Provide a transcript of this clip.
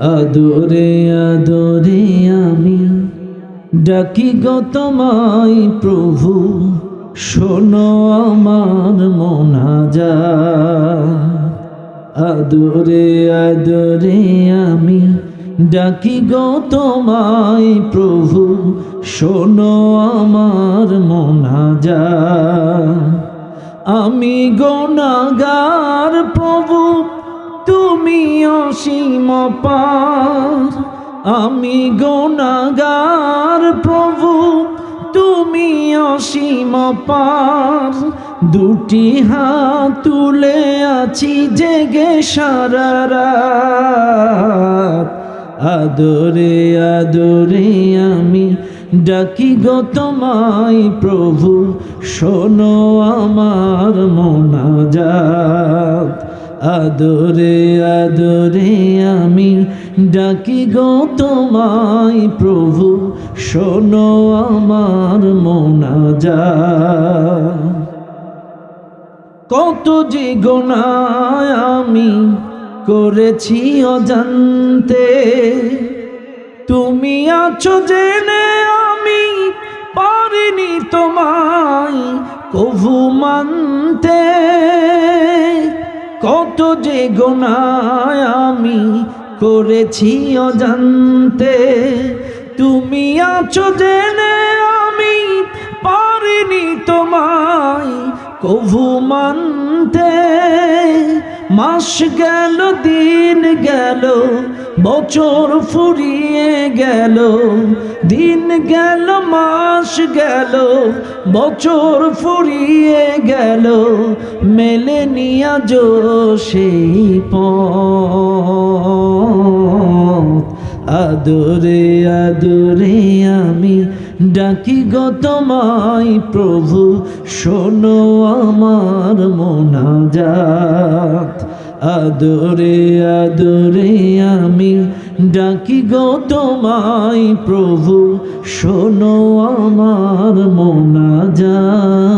আদরে আদরে আমি ডাকি গো তোমায় প্রভু, শোনো আমার মোনাজাত। আদরে আদরে আমি ডাকি গো তোমায় প্রভু, শোনো আমার মোনাজাত। আমি গুনাহগার প্রভু, তুমি অসীম পার। আমি গুনাহগার প্রভু, তুমি অসীম পার। দুটি হাত তুলে আছি জেগে সারা রাত। আদরে আদরে আমি ডাকি গো তোমায় প্রভু, শোনো আমার মোনাজাত। আদরে আদরে আমি ডাকি গো তোমায় প্রভু, শোনো আমার মোনাজাত। কত যে গুনাহ আমি করেছি অজান্তে, তুমি আছো জেনে আমি পারিনি তোমায় কভু মানতে। কত যে গুনাহ আমি করেছি অজান্তে, তুমি আছো জেনে আমি পারিনি তোমায় কভু মানতে। মাস গেল দিন গেল, বছর ফুরিয়ে গেল। দিন গেল মাস গেল, বছর ফুরিয়ে গেল। মেলেনি আজো সেই পথ। আদরে আদরে আমি ডাকি গো তোমায় প্রভু, শোনো আমার মোনাজাত। আদরে আদরে আমি ডাকি গো তোমায় প্রভু, শোনো আমার মোনাজাত।